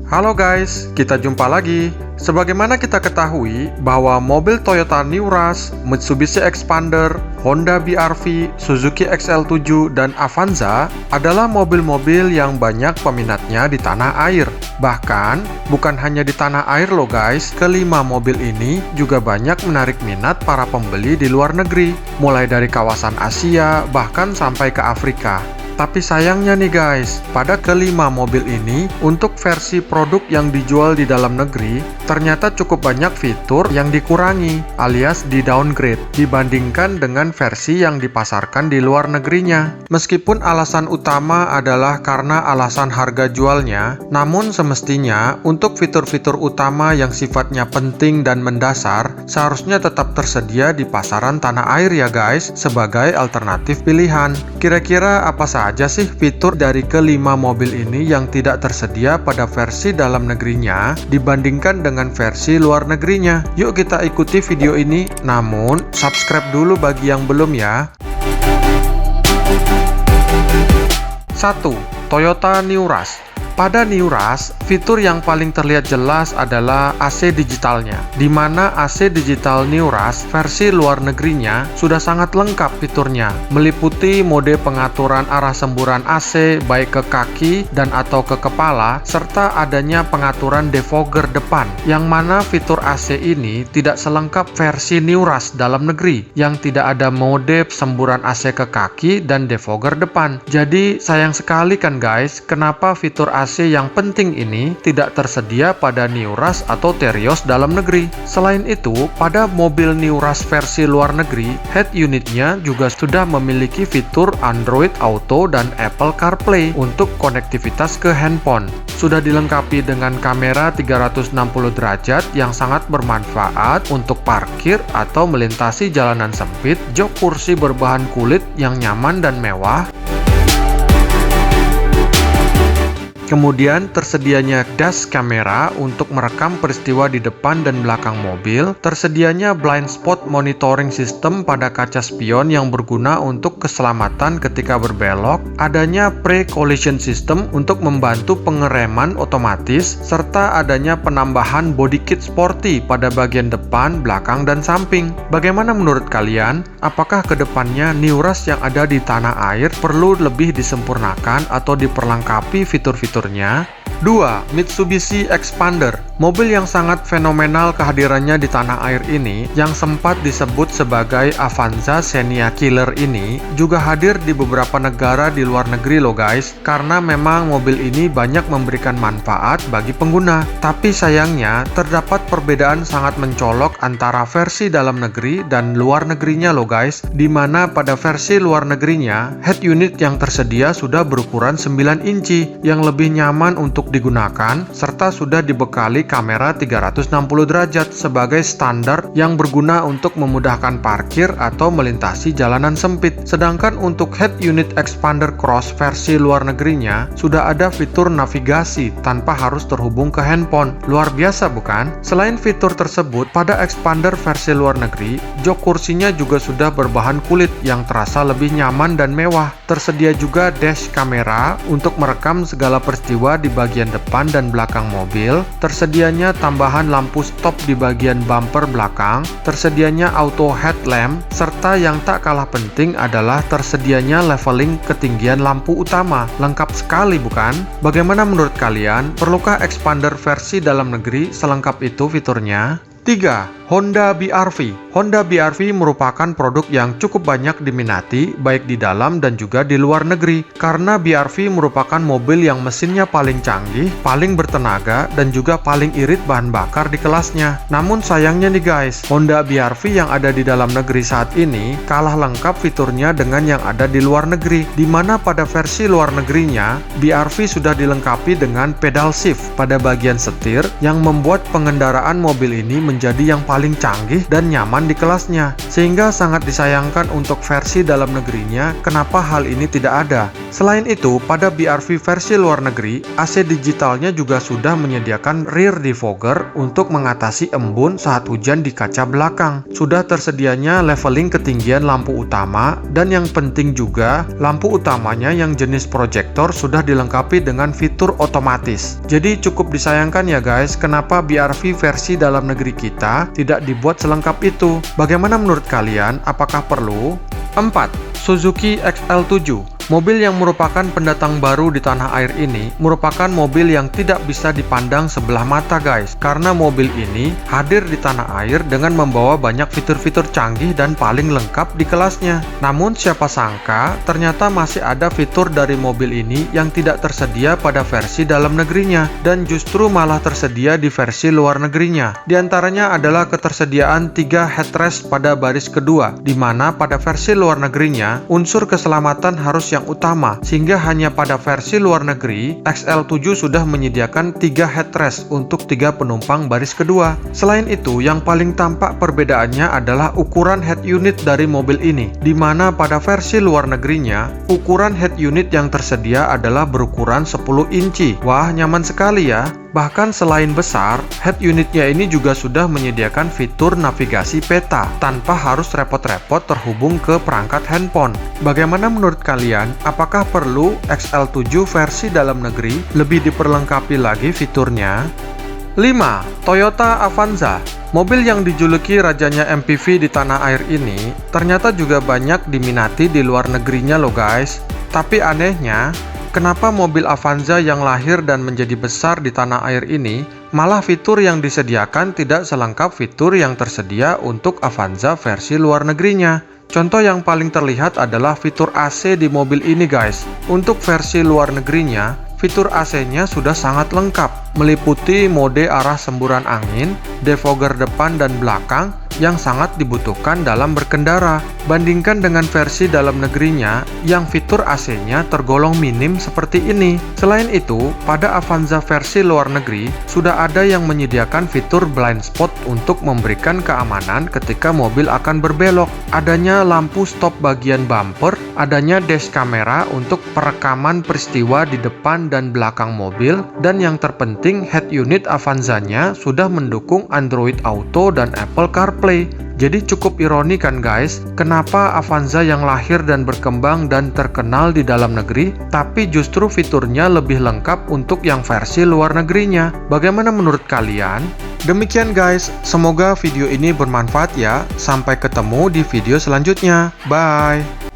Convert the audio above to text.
Halo guys, kita jumpa lagi. Sebagaimana kita ketahui bahwa mobil Toyota New Rush, Mitsubishi Expander, Honda BR-V, Suzuki XL7, dan Avanza adalah mobil-mobil yang banyak peminatnya di tanah air. Bahkan, bukan hanya di tanah air loh guys, kelima mobil ini juga banyak menarik minat para pembeli di luar negeri, mulai dari kawasan Asia bahkan sampai ke Afrika. Tapi sayangnya nih guys, pada kelima mobil ini, untuk versi produk yang dijual di dalam negeri, ternyata cukup banyak fitur yang dikurangi, alias di-downgrade, dibandingkan dengan versi yang dipasarkan di luar negerinya. Meskipun alasan utama adalah karena alasan harga jualnya, namun semestinya untuk fitur-fitur utama yang sifatnya penting dan mendasar, seharusnya tetap tersedia di pasaran tanah air ya guys, sebagai alternatif pilihan. Kira-kira apa saja sih fitur dari kelima mobil ini yang tidak tersedia pada versi dalam negerinya dibandingkan dengan versi luar negerinya? Yuk kita ikuti video ini, namun subscribe dulu bagi yang belum ya. 1. Toyota New Rush. Pada New Rush, fitur yang paling terlihat jelas adalah AC digitalnya, di mana AC digital New Rush versi luar negerinya sudah sangat lengkap fiturnya, meliputi mode pengaturan arah semburan AC baik ke kaki dan atau ke kepala, serta adanya pengaturan defogger depan, yang mana fitur AC ini tidak selengkap versi New Rush dalam negeri, yang tidak ada mode semburan AC ke kaki dan defogger depan. Jadi sayang sekali kan guys, kenapa fitur AC yang penting ini tidak tersedia pada New Rush atau Terios dalam negeri. Selain itu, pada mobil New Rush versi luar negeri, head unitnya juga sudah memiliki fitur Android Auto dan Apple CarPlay untuk konektivitas ke handphone. Sudah dilengkapi dengan kamera 360 derajat yang sangat bermanfaat untuk parkir atau melintasi jalanan sempit, jok kursi berbahan kulit yang nyaman dan mewah. Kemudian tersedianya dash kamera untuk merekam peristiwa di depan dan belakang mobil, tersedianya blind spot monitoring system pada kaca spion yang berguna untuk keselamatan ketika berbelok, adanya pre-collision system untuk membantu pengereman otomatis, serta adanya penambahan body kit sporty pada bagian depan, belakang, dan samping. Bagaimana menurut kalian? Apakah kedepannya New Rush yang ada di tanah air perlu lebih disempurnakan atau diperlengkapi fitur-fitur? 2. Mitsubishi Expander. Mobil yang sangat fenomenal kehadirannya di tanah air ini, yang sempat disebut sebagai Avanza Xenia Killer ini, juga hadir di beberapa negara di luar negeri loh guys, karena memang mobil ini banyak memberikan manfaat bagi pengguna. Tapi sayangnya, terdapat perbedaan sangat mencolok antara versi dalam negeri dan luar negerinya loh guys, dimana pada versi luar negerinya, head unit yang tersedia sudah berukuran 9 inci, yang lebih nyaman untuk digunakan, serta sudah dibekali kamera 360 derajat sebagai standar yang berguna untuk memudahkan parkir atau melintasi jalanan sempit. Sedangkan untuk head unit Expander Cross versi luar negerinya, sudah ada fitur navigasi tanpa harus terhubung ke handphone. Luar biasa bukan? Selain fitur tersebut, pada Expander versi luar negeri, jok kursinya juga sudah berbahan kulit yang terasa lebih nyaman dan mewah. Tersedia juga dash kamera untuk merekam segala peristiwa di bagian depan dan belakang mobil, tersedianya tambahan lampu stop di bagian bumper belakang, tersedianya auto headlamp, serta yang tak kalah penting adalah tersedianya leveling ketinggian lampu utama. Lengkap sekali bukan? Bagaimana menurut kalian? Perlukah Expander versi dalam negeri selengkap itu fiturnya? 3. Honda BR-V. Honda BR-V merupakan produk yang cukup banyak diminati baik di dalam dan juga di luar negeri, karena BR-V merupakan mobil yang mesinnya paling canggih, paling bertenaga, dan juga paling irit bahan bakar di kelasnya. Namun sayangnya nih guys, Honda BR-V yang ada di dalam negeri saat ini kalah lengkap fiturnya dengan yang ada di luar negeri, di mana pada versi luar negerinya, BR-V sudah dilengkapi dengan pedal shift pada bagian setir yang membuat pengendaraan mobil ini menjadi yang paling paling canggih dan nyaman di kelasnya. Sehingga sangat disayangkan untuk versi dalam negerinya kenapa hal ini tidak ada. Selain itu, pada BRV versi luar negeri, AC digitalnya juga sudah menyediakan rear defogger untuk mengatasi embun saat hujan di kaca belakang. Sudah tersedianya leveling ketinggian lampu utama, dan yang penting juga, lampu utamanya yang jenis proyektor sudah dilengkapi dengan fitur otomatis. Jadi cukup disayangkan ya guys, kenapa BRV versi dalam negeri kita tidak dibuat selengkap itu. Bagaimana menurut kalian? Apakah perlu? 4. Suzuki XL7. Mobil yang merupakan pendatang baru di tanah air ini merupakan mobil yang tidak bisa dipandang sebelah mata guys, karena mobil ini hadir di tanah air dengan membawa banyak fitur-fitur canggih dan paling lengkap di kelasnya. Namun siapa sangka ternyata masih ada fitur dari mobil ini yang tidak tersedia pada versi dalam negerinya, dan justru malah tersedia di versi luar negerinya. Di antaranya adalah ketersediaan 3 headrest pada baris kedua, di mana pada versi luar negerinya unsur keselamatan harus yang utama, sehingga hanya pada versi luar negeri XL7 sudah menyediakan 3 headrest untuk 3 penumpang baris kedua. Selain itu, yang paling tampak perbedaannya adalah ukuran head unit dari mobil ini, di mana pada versi luar negerinya ukuran head unit yang tersedia adalah berukuran 10 inci. Wah, nyaman sekali ya. Bahkan selain besar, head unitnya ini juga sudah menyediakan fitur navigasi peta tanpa harus repot-repot terhubung ke perangkat handphone. Bagaimana menurut kalian? Apakah perlu XL7 versi dalam negeri lebih diperlengkapi lagi fiturnya? 5. Toyota Avanza. Mobil yang dijuluki rajanya MPV di tanah air ini ternyata juga banyak diminati di luar negerinya loh guys. Tapi anehnya, kenapa mobil Avanza yang lahir dan menjadi besar di tanah air ini malah fitur yang disediakan tidak selengkap fitur yang tersedia untuk Avanza versi luar negerinya? Contoh yang paling terlihat adalah fitur AC di mobil ini guys. Untuk versi luar negerinya, fitur AC-nya sudah sangat lengkap, meliputi mode arah semburan angin, defogger depan dan belakang yang sangat dibutuhkan dalam berkendara. Bandingkan dengan versi dalam negerinya yang fitur AC-nya tergolong minim seperti ini. Selain itu, pada Avanza versi luar negeri sudah ada yang menyediakan fitur blind spot untuk memberikan keamanan ketika mobil akan berbelok. Adanya lampu stop bagian bumper, adanya dash kamera untuk perekaman peristiwa di depan dan belakang mobil, dan yang terpenting head unit Avanzanya sudah mendukung Android Auto dan Apple CarPlay. Jadi cukup ironi kan guys, kenapa Avanza yang lahir dan berkembang dan terkenal di dalam negeri, tapi justru fiturnya lebih lengkap untuk yang versi luar negerinya. Bagaimana menurut kalian? Demikian guys, semoga video ini bermanfaat ya. Sampai ketemu di video selanjutnya. Bye!